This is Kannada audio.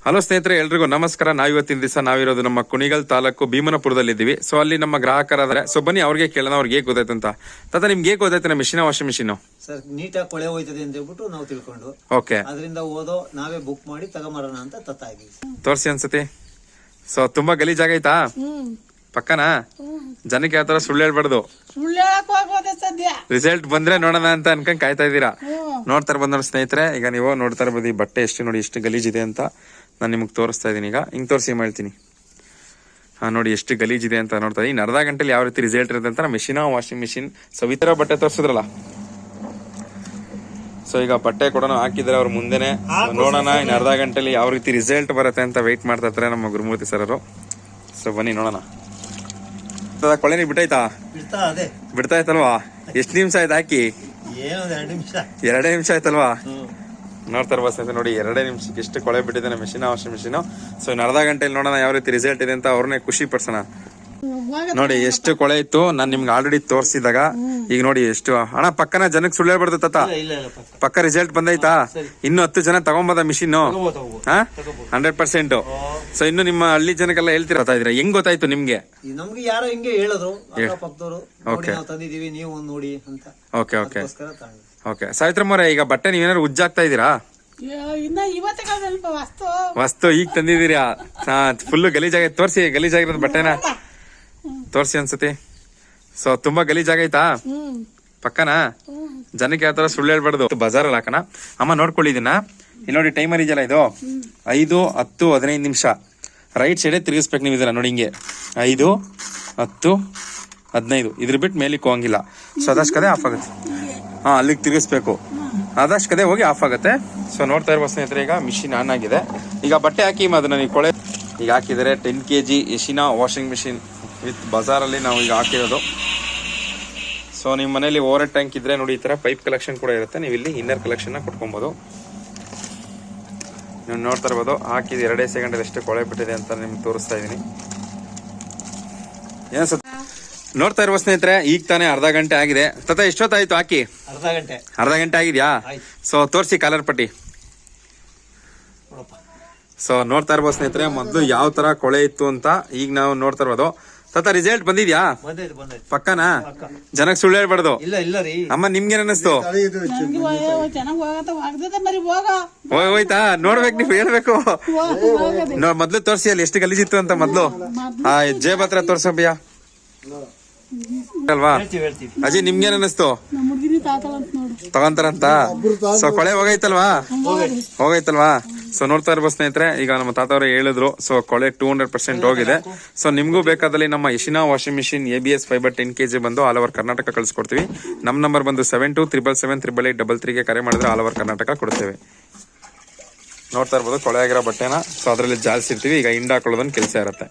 ಹಲೋ ಸ್ನೇಹಿತರೆ, ಎಲ್ರಿಗೂ ನಮಸ್ಕಾರ. ನಾವಿವತ್ತಿನ ದಿವಸ ನಾವಿರೋದು ನಮ್ಮ ಕುಣಿಗಲ್ ತಾಲೂಕು ಭೀಮನಪುರದಲ್ಲಿದ್ದೀವಿ. ಸೊ ಅಲ್ಲಿ ನಮ್ಮ ಗ್ರಾಹಕರಾದ್ರೆ, ಸೊ ಬನ್ನಿ ಅವ್ರಿಗೆ ಕೇಳೋಣ ಅವ್ರಿಗೆ ಹೇಗೆ ಗೊತ್ತಾಯ್ತು ಅಂತ. ತಾತ ನಿಮ್ಗೆ ಹೇಗೆ ಗೊತ್ತಾಯ್ತು ನಮ್ಮ ಮಿಷಿನ್ ವಾಷಿಂಗ್ ಮಿಷಿನ್? ಸರ್ ನೀಟಾಗಿ ಕೊಳೆ ಹೋಯ್ತದೆ ಅಂತ ಹೇಳ್ಬಿಟ್ಟು ನಾವು ತಿಳ್ಕೊಂಡು ಓಕೆ, ಅದರಿಂದ ಓದೋ ನಾವೇ ಬುಕ್ ಮಾಡಿ ತಗೊಂಬರೋಣ ಅಂತ ತತ್ತಾ ಇದೀವಿ. ತೋರಿಸಿ ಅನ್ಸತಿ. ಸೊ ತುಂಬಾ ಗಲೀಜಾಗೈತಾ? ಪಕ್ಕನಾ? ಜನಕ್ಕೆ ಯಾವ ತರ ಸುಳ್ಳು ಹೇಳ್ಬಾರ್ದು. ರಿಸಲ್ಟ್ ಬಂದ್ರೆ ನೋಡೋಣ ಅಂತ ಅನ್ಕೊಂಡ್ ಕಾಯ್ತಾ ಇದೀರಾ. ನೋಡ್ತಾ ಇರ್ಬೋದು ಸ್ನೇಹಿತರೆ, ಈಗ ನೀವು ನೋಡ್ತಾ ಇರ್ಬೋದು ಈ ಬಟ್ಟೆ ಎಷ್ಟು ನೋಡಿ ಎಷ್ಟು ಗಲೀಜಿದೆ ಅಂತ ನಾನು ನಿಮ್ಗೆ ತೋರಿಸ್ತಾ ಇದೀನಿ. ಈಗ ಹಿಂಗ್ ತೋರಿಸಿ ಹೇಳ್ತೀನಿ. ಹಾ ನೋಡಿ ಎಷ್ಟು ಗಲೀಜಿದೆ ಅಂತ ನೋಡ್ತಾ ಇದ್ದೀನಿ. ಅರ್ಧ ಗಂಟೆಲಿ ಯಾವ ರೀತಿ ರಿಸಲ್ಟ್ ಇರುತ್ತೆ ಅಂತ ಮಿಷಿನ್ ವಾಷಿಂಗ್ ಮಿಷಿನ್. ಸೊ ಈ ತರ ಬಟ್ಟೆ ತೋರಿಸಿದ್ರಲ್ಲ, ಸೊ ಈಗ ಬಟ್ಟೆ ಕೂಡ ಹಾಕಿದ್ರೆ ಅವ್ರ ಮುಂದೆನೆ. ನೋಡೋಣ ಇನ್ನು ಅರ್ಧ ಗಂಟೆಲಿ ಯಾವ ರೀತಿ ರಿಸಲ್ಟ್ ಬರುತ್ತೆ ಅಂತ ವೆಯ್ಟ್ ಮಾಡ್ತಾ ಇರ್ತಾರೆ ನಮ್ಮ ಗುರುಮೂರ್ತಿ ಸರ್ ಅವರು. ಸೊ ಬನ್ನಿ ನೋಡೋಣ. ಕೊಳೆ ನೀರು ಬಿಟ್ಟಾಯ್ತಾ? ಬಿಡ್ತಾ ಆಯ್ತಲ್ವಾ? ಎಷ್ಟು ನಿಮಿಷ ಆಯ್ತು ಹಾಕಿ? 2 ನಿಮಿಷ ಆಯ್ತಲ್ವಾ? ನೋಡ್ತಾ ಇರ್ಬೋದು ನೋಡಿ, 2 ನಿಮಿಷಕ್ಕೆ ಎಷ್ಟು ಕೊಳೆ ಬಿಟ್ಟಿದೆ ಮಿಷಿನ್ ವಾಷಿಂಗ್ ಮಿಷಿನ್. ಸೊ ಇನ್ನು ಅರ್ಧ ಗಂಟೆಲಿ ನೋಡೋಣ ಯಾವ ರೀತಿ ರಿಸಲ್ಟ್ ಇದೆ ಅಂತ ಅವ್ರನ್ನೇ ಖುಷಿ ಪಡ್ಸೋಣ. ನೋಡಿ ಎಷ್ಟು ಕೊಳೆ ಇತ್ತು, ನಾನ್ ನಿಮ್ಗೆ ಆಲ್ರೆಡಿ ತೋರಿಸಿದಾಗ. ಈಗ ನೋಡಿ ಎಷ್ಟು ಹಣ ಪಕ್ಕನ ಜನಕ್ಕೆ ಸುಳ್ಳು ಹೇಳ್ಬಾರ್ದು ತಾತ. ಪಕ್ಕ ರಿಸಲ್ಟ್ ಬಂದೈತಾ? ಇನ್ನು 10 ಜನ ತಗೊಂಬದ ಮಿಷಿನ್ 100%. ಸೊ ಇನ್ನು ನಿಮ್ಮ ಹಳ್ಳಿ ಜನಕ್ಕೆಲ್ಲ ಹೇಳ್ತಿರತಾ ಇದ್ರ, ಹೆಂಗ್ ಗೊತ್ತಾಯ್ತು ನಿಮ್ಗೆ? ನಮ್ಗೆ ಯಾರೋ ಹಿಂಗೆ ಹೇಳಿದ್ರು ಅಕ್ಕಪಕ್ಕದವರು, ತಂದಿದೀವಿ ನೀವು ನೋಡಿ ಅಂತ. Okay okay okay. ಸಾವಿತ್ರಮ್ಮ ಈಗ ಬಟ್ಟೆ ನೀವೇನಾದ್ರು ಉಜ್ಜಾಗ್ತಾ ಇದೀರಾ? ವಸ್ತು ಈಗ ತಂದಿದ್ದೀರಾ? ಫುಲ್ ಗಲೀಜಾಗೈತೆ. ತೋರ್ಸಿ ಗಲೀಜಾಗಿರೋದು ಬಟ್ಟೆನ ತೋರ್ಸಿ ಅನ್ಸತಿ. ಸೊ ತುಂಬಾ ಗಲೀಜಾಗೈತಾ? ಪಕ್ಕನಾ? ಜನಕ್ಕೆ ಯಾವ ತರ ಸುಳ್ಳು ಹೇಳ್ಬಾರ್ದು. ಬಜಾರಲ್ಲಿ ಹಾಕಣ ಅಮ್ಮ. ನೋಡ್ಕೊಳ್ಳಿ ಇದನ್ನ. ಇಲ್ಲಿ ನೋಡಿ ಟೈಮರ್ ಇದೆಯಲ್ಲ, ಇದು 5, 10, 15 ನಿಮಿಷ ರೈಟ್ ಸೈಡೇ ತಿರುಗಿಸ್ಬೇಕು ನೀವು ಇದನ್ನ. ನೋಡಿ ಹಿಂಗೆ 5, 10, 15 ಇದ್ರ ಬಿಟ್ಟು ಮೇಲಿಕ್ಕೆ ಹೋಗಂಗಿಲ್ಲ. ಸೊ ಅದಷ್ಟು ಕದೆ ಆಫ್ ಆಗುತ್ತೆ. ಹಾ, ಅಲ್ಲಿಗೆ ತಿರುಗಿಸ್ಬೇಕು. ಅದಷ್ಟು ಕದೆ ಹೋಗಿ ಆಫ್ ಆಗುತ್ತೆ. ಸೊ ನೋಡ್ತಾ ಇರ್ಬೋದು ಸ್ನೇಹಿತರೆ, ಈಗ ಮಿಷಿನ್ ಆನ್ ಆಗಿದೆ. ಈಗ ಬಟ್ಟೆ ಹಾಕಿ ಅದನ್ನ ನೀವು ಕೊಳೆ ಈಗ ಹಾಕಿದರೆ 10 kg ಯಶಿನಾ ವಾಷಿಂಗ್ ಮಿಷಿನ್ ವಿತ್ ಬಜಾರಲ್ಲಿ ನಾವು ಈಗ ಹಾಕಿರೋದು. ಸೊ ನಿಮ್ಮ ಮನೇಲಿ ಓವರ್ ಟ್ಯಾಂಕ್ ಇದ್ರೆ ನೋಡಿ, ಈ ತರ ಪೈಪ್ ಕಲೆಕ್ಷನ್ ಕೂಡ ಇರುತ್ತೆ. ನೀವು ಇಲ್ಲಿ ಇನ್ನರ್ ಕಲೆಕ್ಷನ್ ಕೊಟ್ಕೊಬಹುದು. ನೀವು ನೋಡ್ತಾ ಇರ್ಬೋದು, ಹಾಕಿದ 2 ಸೆಕೆಂಡ್ ಎಷ್ಟು ಕೊಳೆ ಬಿಟ್ಟಿದೆ ಅಂತ ನಿಮ್ಗೆ ತೋರಿಸ್ತಾ ಇದೀನಿ. ಏನ್ಸ ನೋಡ್ತಾ ಇರುವ ಸ್ನೇಹಿತರೆ, ಈಗ ತಾನೇ ಅರ್ಧ ಗಂಟೆ ಆಗಿದೆ. ತತ ಎಷ್ಟೊತ್ತಾಯ್ತು ಹಾಕಿ? ಅರ್ಧ ಗಂಟೆ ಆಗಿದ್ಯಾ? ಸೊ ತೋರಿಸಿ ಕಾಲರ್ ಪಟ್ಟಿ. ಸೊ ನೋಡ್ತಾ ಇರ್ಬೋದು ಸ್ನೇಹಿತರೆ, ಮೊದ್ಲು ಯಾವ ತರ ಕೊಳೆ ಇತ್ತು ಅಂತ ಈಗ ನಾವು ನೋಡ್ತಾ ಇರ್ಬೋದು. ತತ ರಿಸಲ್ಟ್ ಬಂದಿದ್ಯಾ? ಪಕ್ಕನಾ? ಜನಕ್ಕೆ ಸುಳ್ಳು ಹೇಳ್ಬಾರ್ದು. ಅಮ್ಮ ನಿಮ್ಗೇನ್ ಅನ್ನಿಸ್ತು? ಹೋಯ್ತಾ? ನೋಡ್ಬೇಕು, ನೀವು ಹೇಳ್ಬೇಕು. ಮೊದ್ಲು ತೋರ್ಸಿ ಅಲ್ಲಿ ಎಷ್ಟು ಗಲೀಜಿತ್ತು ಅಂತ ಮೊದ್ಲು. ಜೇಬ್ ಹತ್ರ ತೋರ್ಸಬ್ಯಾ ಅಲ್ವಾ? ಅಜಯ್ ನಿಮ್ಗೇನ್ ಅನ್ನಿಸ್ತು? ತಗೊಂತಾರಂತ. ಸೊ ಕೊಳೆ ಹೋಗೈತಲ್ವಾ? ಸೊ ನೋಡ್ತಾ ಇರ್ಬೋದು ಸ್ನೇಹಿತರೆ, ಈಗ ನಮ್ಮ ತಾತವ್ರು ಹೇಳಿದ್ರು. ಸೊ ಕೊಳೆ 200% ಹೋಗಿದೆ. ಸೊ ನಿಮ್ಗೂ ಬೇಕಾದಲ್ಲಿ ನಮ್ಮ ಯಶಿನಾ washing machine ABS fibre 10 kg ಬಂದು ಆಲ್ ಓವರ್ ಕರ್ನಾಟಕ ಕಳಿಸ್ಕೊಡ್ತೀವಿ. ನಮ್ಮ ನಂಬರ್ ಬಂದು 7277788833 ಕರೆ ಮಾಡಿದ್ರೆ ಆಲ್ ಓವರ್ ಕರ್ನಾಟಕ ಕೊಡ್ತೇವೆ. ನೋಡ್ತಾ ಇರ್ಬೋದು ಕೊಳೆ ಆಗಿರೋ ಬಟ್ಟೆನ. ಸೊ ಅದರಲ್ಲಿ ಜಾಲಿಸಿರ್ತೀವಿ. ಈಗ ಹಿಂಡ್ ಹಾಕೊಳ್ಳೋದನ್ನ ಕೆಲಸ ಇರುತ್ತೆ.